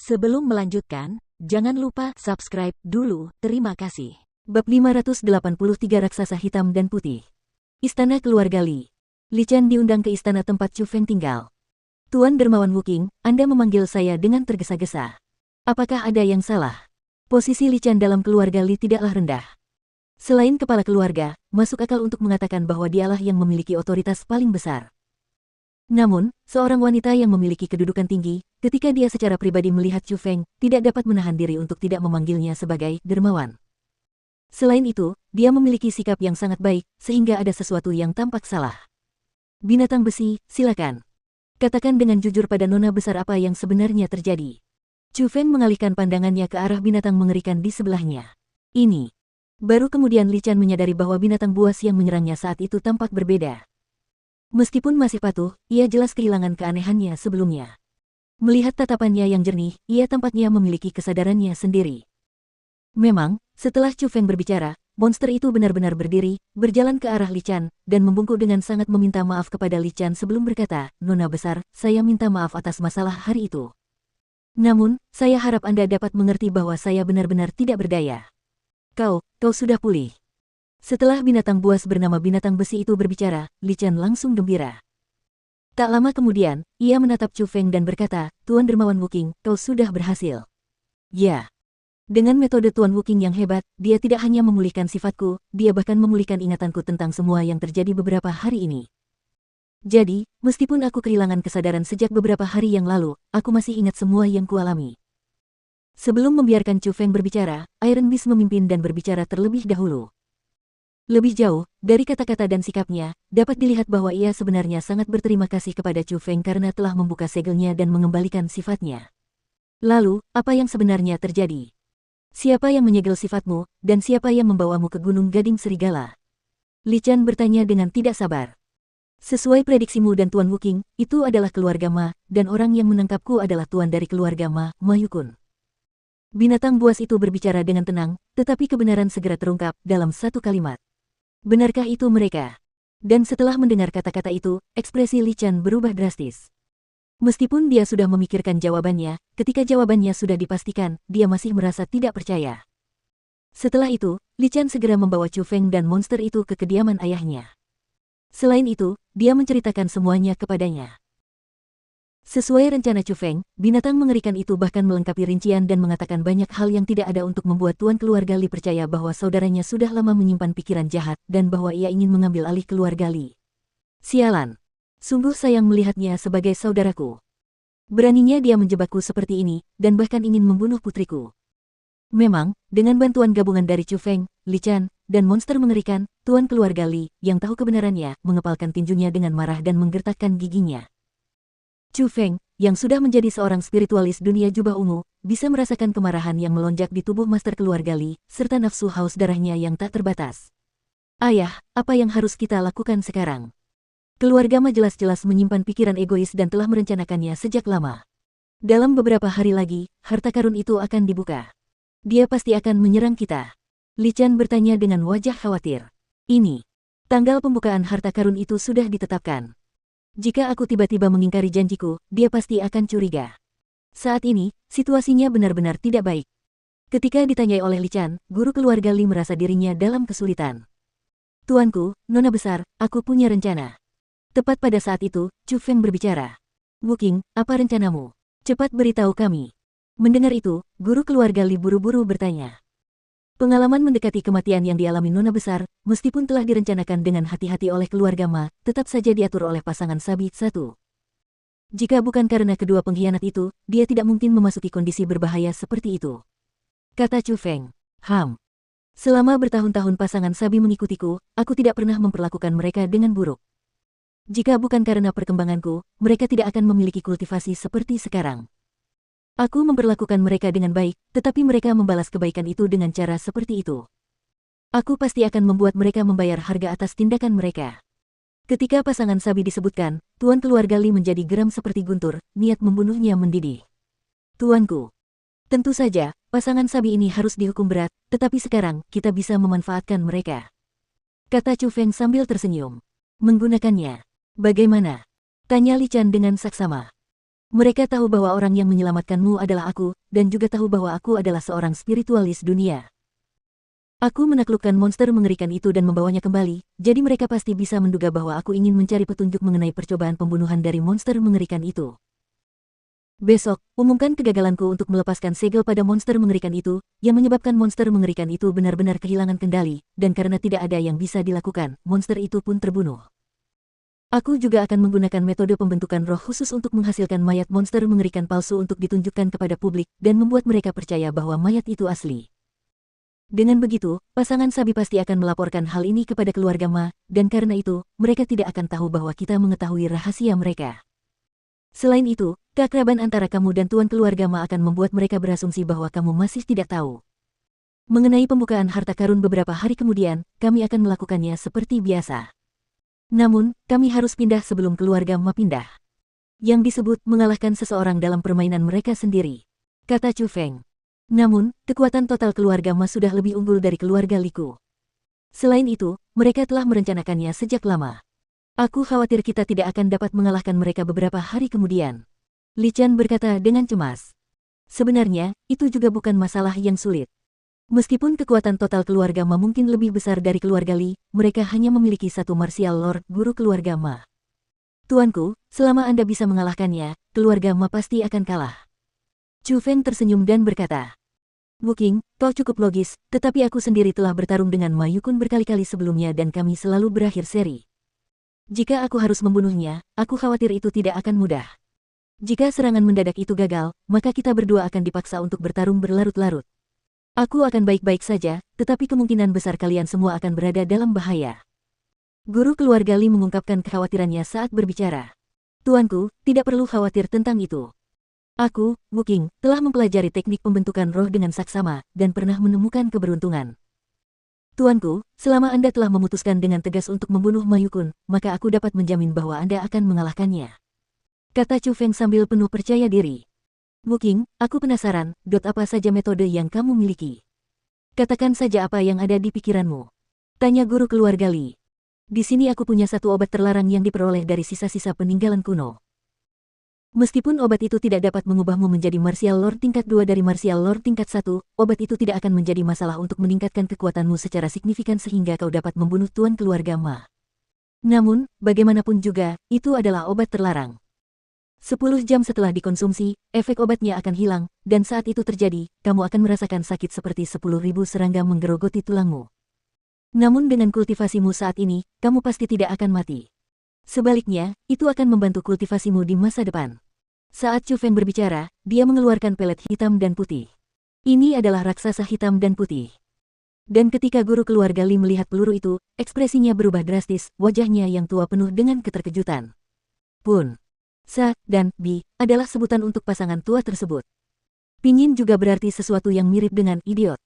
Sebelum melanjutkan, jangan lupa subscribe dulu, terima kasih. Bab 583 Raksasa Hitam dan Putih. Istana Keluarga Li. Li Chen diundang ke istana tempat Chu Feng tinggal. Tuan Dermawan Wuking, Anda memanggil saya dengan tergesa-gesa. Apakah ada yang salah? Posisi Li Chen dalam keluarga Li tidaklah rendah. Selain kepala keluarga, masuk akal untuk mengatakan bahwa dialah yang memiliki otoritas paling besar. Namun, seorang wanita yang memiliki kedudukan tinggi, ketika dia secara pribadi melihat Chu Feng, tidak dapat menahan diri untuk tidak memanggilnya sebagai dermawan. Selain itu, dia memiliki sikap yang sangat baik, sehingga ada sesuatu yang tampak salah. Binatang besi, silakan. Katakan dengan jujur pada nona besar apa yang sebenarnya terjadi. Chu Feng mengalihkan pandangannya ke arah binatang mengerikan di sebelahnya. Ini. Baru kemudian Li Chen menyadari bahwa binatang buas yang menyerangnya saat itu tampak berbeda. Meskipun masih patuh, ia jelas kehilangan keanehannya sebelumnya. Melihat tatapannya yang jernih, ia tampaknya memiliki kesadarannya sendiri. Memang, setelah Chu Feng berbicara, monster itu benar-benar berdiri, berjalan ke arah Li Chen, dan membungkuk dengan sangat meminta maaf kepada Li Chen sebelum berkata, "Nona besar, saya minta maaf atas masalah hari itu. Namun, saya harap Anda dapat mengerti bahwa saya benar-benar tidak berdaya." Kau sudah pulih." Setelah binatang buas bernama binatang besi itu berbicara, Li Chen langsung gembira. Tak lama kemudian, ia menatap Chu Feng dan berkata, "Tuan Dermawan Wuking, kau sudah berhasil." "Ya. Dengan metode Tuan Wuking yang hebat, dia tidak hanya memulihkan sifatku, dia bahkan memulihkan ingatanku tentang semua yang terjadi beberapa hari ini. Jadi, meskipun aku kehilangan kesadaran sejak beberapa hari yang lalu, aku masih ingat semua yang kualami." Sebelum membiarkan Chu Feng berbicara, Iron Beast memimpin dan berbicara terlebih dahulu. Lebih jauh, dari kata-kata dan sikapnya, dapat dilihat bahwa ia sebenarnya sangat berterima kasih kepada Chu Feng karena telah membuka segelnya dan mengembalikan sifatnya. "Lalu, apa yang sebenarnya terjadi? Siapa yang menyegel sifatmu, dan siapa yang membawamu ke Gunung Gading Serigala?" Li Chen bertanya dengan tidak sabar. "Sesuai prediksimu dan Tuan Wuking, itu adalah keluarga Ma, dan orang yang menangkapku adalah tuan dari keluarga Ma, Ma Yukun." Binatang buas itu berbicara dengan tenang, tetapi kebenaran segera terungkap dalam satu kalimat. "Benarkah itu mereka?" Dan setelah mendengar kata-kata itu, ekspresi Li Chen berubah drastis. Meskipun dia sudah memikirkan jawabannya, ketika jawabannya sudah dipastikan, dia masih merasa tidak percaya. Setelah itu, Li Chen segera membawa Chu Feng dan monster itu ke kediaman ayahnya. Selain itu, dia menceritakan semuanya kepadanya. Sesuai rencana Chu Feng, binatang mengerikan itu bahkan melengkapi rincian dan mengatakan banyak hal yang tidak ada untuk membuat tuan keluarga Li percaya bahwa saudaranya sudah lama menyimpan pikiran jahat dan bahwa ia ingin mengambil alih keluarga Li. "Sialan. Sungguh sayang melihatnya sebagai saudaraku. Beraninya dia menjebakku seperti ini, dan bahkan ingin membunuh putriku." Memang, dengan bantuan gabungan dari Chu Feng, Li Chen, dan monster mengerikan, tuan keluarga Li, yang tahu kebenarannya, mengepalkan tinjunya dengan marah dan menggertakkan giginya. Chu Feng, yang sudah menjadi seorang spiritualis dunia jubah ungu, bisa merasakan kemarahan yang melonjak di tubuh master keluarga Li, serta nafsu haus darahnya yang tak terbatas. "Ayah, apa yang harus kita lakukan sekarang? Keluarga Ma jelas-jelas menyimpan pikiran egois dan telah merencanakannya sejak lama. Dalam beberapa hari lagi, harta karun itu akan dibuka. Dia pasti akan menyerang kita." Li Chen bertanya dengan wajah khawatir. "Ini, tanggal pembukaan harta karun itu sudah ditetapkan. Jika aku tiba-tiba mengingkari janjiku, dia pasti akan curiga. Saat ini, situasinya benar-benar tidak baik." Ketika ditanyai oleh Li Chen, guru keluarga Li merasa dirinya dalam kesulitan. "Tuanku, nona besar, aku punya rencana." Tepat pada saat itu, Chu Feng berbicara. "Wuking, apa rencanamu? Cepat beritahu kami." Mendengar itu, guru keluarga Li buru-buru bertanya. Pengalaman mendekati kematian yang dialami nona besar, meskipun telah direncanakan dengan hati-hati oleh keluarga Ma, tetap saja diatur oleh pasangan Sabi satu. Jika bukan karena kedua pengkhianat itu, dia tidak mungkin memasuki kondisi berbahaya seperti itu. Kata Chu Feng. Selama bertahun-tahun pasangan Sabi mengikutiku, aku tidak pernah memperlakukan mereka dengan buruk. Jika bukan karena perkembanganku, mereka tidak akan memiliki kultivasi seperti sekarang. Aku memperlakukan mereka dengan baik, tetapi mereka membalas kebaikan itu dengan cara seperti itu. Aku pasti akan membuat mereka membayar harga atas tindakan mereka." Ketika pasangan Sabi disebutkan, tuan keluarga Li menjadi geram seperti guntur, niat membunuhnya mendidih. "Tuanku, tentu saja, pasangan Sabi ini harus dihukum berat, tetapi sekarang, kita bisa memanfaatkan mereka," kata Chu Feng sambil tersenyum. "Menggunakannya? Bagaimana?" tanya Li Chen dengan saksama. Mereka tahu bahwa orang yang menyelamatkanmu adalah aku, dan juga tahu bahwa aku adalah seorang spiritualis dunia. Aku menaklukkan monster mengerikan itu dan membawanya kembali, jadi mereka pasti bisa menduga bahwa aku ingin mencari petunjuk mengenai percobaan pembunuhan dari monster mengerikan itu. Besok, umumkan kegagalanku untuk melepaskan segel pada monster mengerikan itu, yang menyebabkan monster mengerikan itu benar-benar kehilangan kendali, dan karena tidak ada yang bisa dilakukan, monster itu pun terbunuh. Aku juga akan menggunakan metode pembentukan roh khusus untuk menghasilkan mayat monster mengerikan palsu untuk ditunjukkan kepada publik dan membuat mereka percaya bahwa mayat itu asli. Dengan begitu, pasangan Sabi pasti akan melaporkan hal ini kepada keluarga Ma, dan karena itu, mereka tidak akan tahu bahwa kita mengetahui rahasia mereka. Selain itu, keakraban antara kamu dan tuan keluarga Ma akan membuat mereka berasumsi bahwa kamu masih tidak tahu. Mengenai pembukaan harta karun beberapa hari kemudian, kami akan melakukannya seperti biasa. Namun, kami harus pindah sebelum keluarga Ma pindah. Yang disebut mengalahkan seseorang dalam permainan mereka sendiri, kata Chu Feng. Namun, kekuatan total keluarga Ma sudah lebih unggul dari keluarga Liku. Selain itu, mereka telah merencanakannya sejak lama. Aku khawatir kita tidak akan dapat mengalahkan mereka beberapa hari kemudian. Li Qian berkata dengan cemas. Sebenarnya, itu juga bukan masalah yang sulit. Meskipun kekuatan total keluarga Ma mungkin lebih besar dari keluarga Li, mereka hanya memiliki satu martial lord guru keluarga Ma. Tuanku, selama Anda bisa mengalahkannya, keluarga Ma pasti akan kalah. Chu Feng tersenyum dan berkata, Wu Qing, kau cukup logis, tetapi aku sendiri telah bertarung dengan Ma Yukun berkali-kali sebelumnya dan kami selalu berakhir seri. Jika aku harus membunuhnya, aku khawatir itu tidak akan mudah. Jika serangan mendadak itu gagal, maka kita berdua akan dipaksa untuk bertarung berlarut-larut. Aku akan baik-baik saja, tetapi kemungkinan besar kalian semua akan berada dalam bahaya. Guru keluarga Li mengungkapkan kekhawatirannya saat berbicara. Tuanku, tidak perlu khawatir tentang itu. Aku, Wu Qing, telah mempelajari teknik pembentukan roh dengan saksama, dan pernah menemukan keberuntungan. Tuanku, selama Anda telah memutuskan dengan tegas untuk membunuh Ma Yukun, maka aku dapat menjamin bahwa Anda akan mengalahkannya. Kata Chu Feng sambil penuh percaya diri. Wu Qing, aku penasaran, apa saja metode yang kamu miliki? Katakan saja apa yang ada di pikiranmu. Tanya guru keluarga Li. Di sini aku punya satu obat terlarang yang diperoleh dari sisa-sisa peninggalan kuno. Meskipun obat itu tidak dapat mengubahmu menjadi martial lord tingkat 2 dari martial lord tingkat 1, obat itu tidak akan menjadi masalah untuk meningkatkan kekuatanmu secara signifikan sehingga kau dapat membunuh tuan keluarga Ma. Namun, bagaimanapun juga, itu adalah obat terlarang. 10 jam setelah dikonsumsi, efek obatnya akan hilang, dan saat itu terjadi, kamu akan merasakan sakit seperti 10.000 serangga menggerogoti tulangmu. Namun dengan kultivasimu saat ini, kamu pasti tidak akan mati. Sebaliknya, itu akan membantu kultivasimu di masa depan. Saat Chu Feng berbicara, dia mengeluarkan pelet hitam dan putih. Ini adalah raksasa hitam dan putih. Dan ketika guru keluarga Li melihat peluru itu, ekspresinya berubah drastis, wajahnya yang tua penuh dengan keterkejutan. Pun. Sa dan Bi adalah sebutan untuk pasangan tua tersebut. Pinyin juga berarti sesuatu yang mirip dengan idiot.